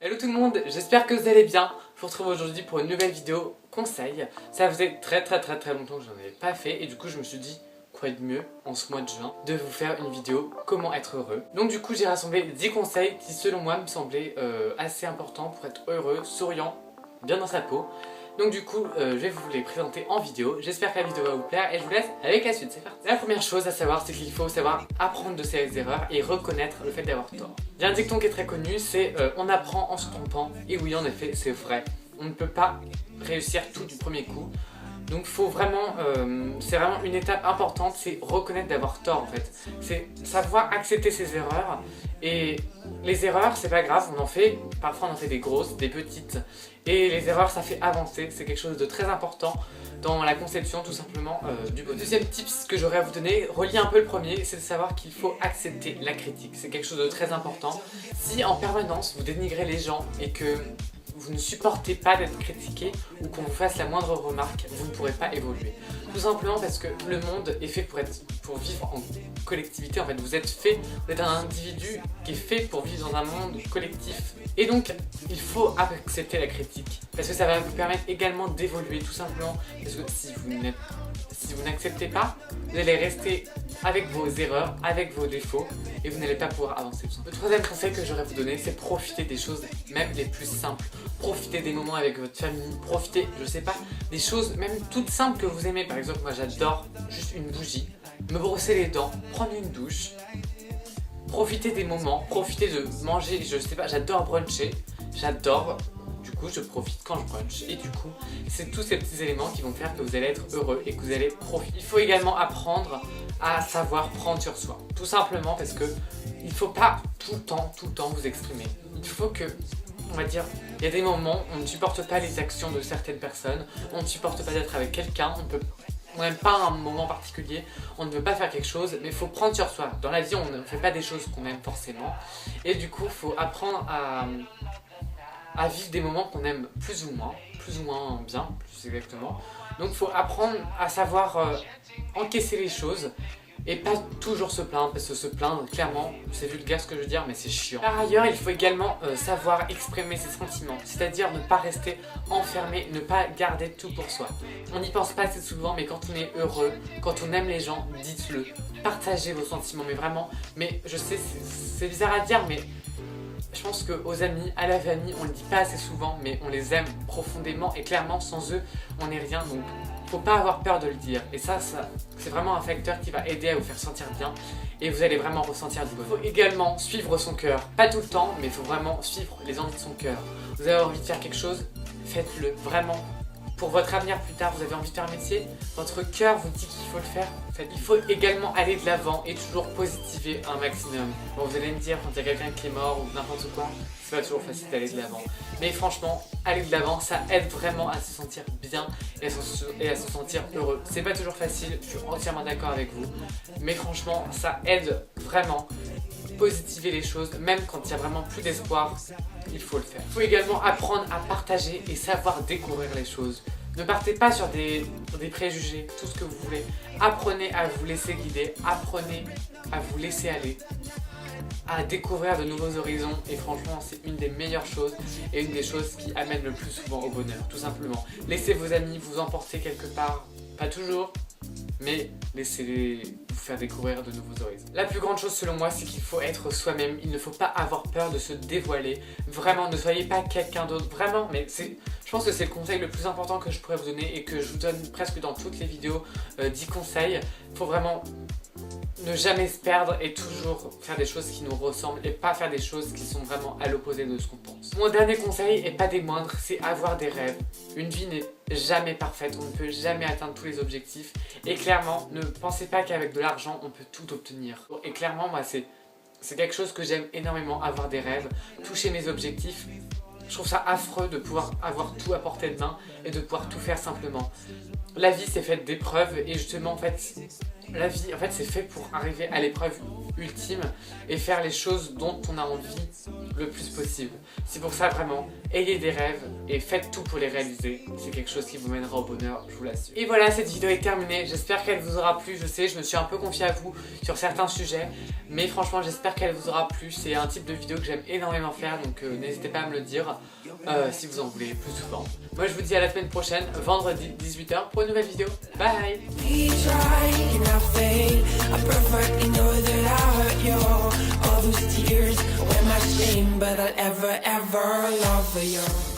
Hello tout le monde, j'espère que vous allez bien. Je vous retrouve aujourd'hui pour une nouvelle vidéo conseil. Ça faisait très longtemps que j'en avais pas fait et du coup je me suis dit quoi de mieux en ce mois de juin de vous faire une vidéo comment être heureux. Donc du coup j'ai rassemblé 10 conseils qui selon moi me semblaient assez importants pour être heureux, souriant, bien dans sa peau. Donc du coup je vais vous les présenter en vidéo. J'espère que la vidéo va vous plaire et je vous laisse avec la suite, c'est parti. La première chose à savoir, c'est qu'il faut savoir apprendre de ses erreurs et reconnaître le fait d'avoir tort. Il y a un dicton qui est très connu, c'est on apprend en se trompant. Et oui, en effet, c'est vrai. On ne peut pas réussir tout du premier coup. Donc faut vraiment, c'est vraiment une étape importante, c'est reconnaître d'avoir tort en fait. C'est savoir accepter ses erreurs. Et les erreurs, c'est pas grave, on en fait, parfois on en fait des grosses, des petites. Et les erreurs, ça fait avancer, c'est quelque chose de très important dans la conception tout simplement du bonheur. Deuxième tips que j'aurais à vous donner, relié un peu le premier, c'est de savoir qu'il faut accepter la critique. C'est quelque chose de très important. Si en permanence vous dénigrez les gens et que vous ne supportez pas d'être critiqué ou qu'on vous fasse la moindre remarque, vous ne pourrez pas évoluer. Tout simplement parce que le monde est fait pour vivre en collectivité. En fait, vous êtes un individu qui est fait pour vivre dans un monde collectif. Et donc, il faut accepter la critique parce que ça va vous permettre également d'évoluer tout simplement. Parce que si vous n'acceptez pas, vous allez rester avec vos erreurs, avec vos défauts et vous n'allez pas pouvoir avancer. Le troisième conseil que j'aurais à vous donner, c'est profiter des choses même les plus simples. Profitez des moments avec votre famille, profitez, je sais pas, des choses même toutes simples que vous aimez. Par exemple, moi j'adore juste une bougie, me brosser les dents, prendre une douche. Profitez des moments, profitez de manger, je sais pas, j'adore bruncher, j'adore. Du coup, je profite quand je brunch et du coup, c'est tous ces petits éléments qui vont faire que vous allez être heureux et que vous allez profiter. Il faut également apprendre à savoir prendre sur soi. Tout simplement parce que il faut pas tout le temps vous exprimer. Il faut que, on va dire, il y a des moments où on ne supporte pas les actions de certaines personnes, on ne supporte pas d'être avec quelqu'un, on n'aime pas un moment particulier, on ne veut pas faire quelque chose, mais il faut prendre sur soi. Dans la vie, on ne fait pas des choses qu'on aime forcément et du coup, il faut apprendre à vivre des moments qu'on aime plus ou moins bien, plus exactement. Donc il faut apprendre à savoir encaisser les choses et pas toujours se plaindre, parce que se plaindre, clairement, c'est vulgaire ce que je veux dire, mais c'est chiant. Par ailleurs, il faut également savoir exprimer ses sentiments, c'est-à-dire ne pas rester enfermé, ne pas garder tout pour soi. On n'y pense pas assez souvent, mais quand on est heureux, quand on aime les gens, dites-le. Partagez vos sentiments, mais vraiment, mais je sais, c'est bizarre à dire, mais je pense qu'aux amis, à la famille, on le dit pas assez souvent, mais on les aime profondément et clairement sans eux, on n'est rien. Donc, faut pas avoir peur de le dire. Et ça c'est vraiment un facteur qui va aider à vous faire sentir bien et vous allez vraiment ressentir du bonheur. Il faut également suivre son cœur, pas tout le temps, mais il faut vraiment suivre les envies de son cœur. Vous avez envie de faire quelque chose, faites-le vraiment. Pour votre avenir plus tard, vous avez envie de faire un métier, votre cœur vous dit qu'il faut le faire. Il faut également aller de l'avant et toujours positiver un maximum. Bon, vous allez me dire, quand il y a quelqu'un qui est mort ou n'importe quoi, c'est pas toujours facile d'aller de l'avant. Mais franchement, aller de l'avant, ça aide vraiment à se sentir bien et à se sentir heureux. C'est pas toujours facile, je suis entièrement d'accord avec vous. Mais franchement, ça aide vraiment. Positiver les choses, même quand il y a vraiment plus d'espoir, il faut le faire. Il faut également apprendre à partager et savoir découvrir les choses. Ne partez pas sur des préjugés, tout ce que vous voulez. Apprenez à vous laisser guider, apprenez à vous laisser aller, à découvrir de nouveaux horizons et franchement c'est une des meilleures choses et une des choses qui amènent le plus souvent au bonheur, tout simplement. Laissez vos amis vous emporter quelque part, pas toujours, mais laissez-les vous faire découvrir de nouveaux horizons. La plus grande chose selon moi, c'est qu'il faut être soi-même. Il ne faut pas avoir peur de se dévoiler. Vraiment, ne soyez pas quelqu'un d'autre. Vraiment, mais je pense que c'est le conseil le plus important que je pourrais vous donner et que je vous donne presque dans toutes les vidéos 10 conseils. Il faut vraiment ne jamais se perdre et toujours faire des choses qui nous ressemblent et pas faire des choses qui sont vraiment à l'opposé de ce qu'on pense. Mon dernier conseil, et pas des moindres, c'est avoir des rêves. Une vie n'est jamais parfaite, on ne peut jamais atteindre tous les objectifs et clairement, ne pensez pas qu'avec de l'argent, on peut tout obtenir. Et clairement, moi, c'est quelque chose que j'aime énormément, avoir des rêves, toucher mes objectifs. Je trouve ça affreux de pouvoir avoir tout à portée de main et de pouvoir tout faire simplement. La vie c'est faite d'épreuves et justement en fait la vie, en fait, c'est fait pour arriver à l'épreuve ultime et faire les choses dont on a envie le plus possible. C'est pour ça, vraiment, ayez des rêves et faites tout pour les réaliser. C'est quelque chose qui vous mènera au bonheur, je vous l'assure. Et voilà, cette vidéo est terminée. J'espère qu'elle vous aura plu. Je sais, je me suis un peu confiée à vous sur certains sujets, mais franchement, j'espère qu'elle vous aura plu. C'est un type de vidéo que j'aime énormément faire, donc n'hésitez pas à me le dire si vous en voulez plus souvent. Moi, je vous dis à la semaine prochaine, vendredi 18h, pour une nouvelle vidéo. Bye! I perfectly know that I hurt you. All those tears were my shame, but I'll ever, ever love you.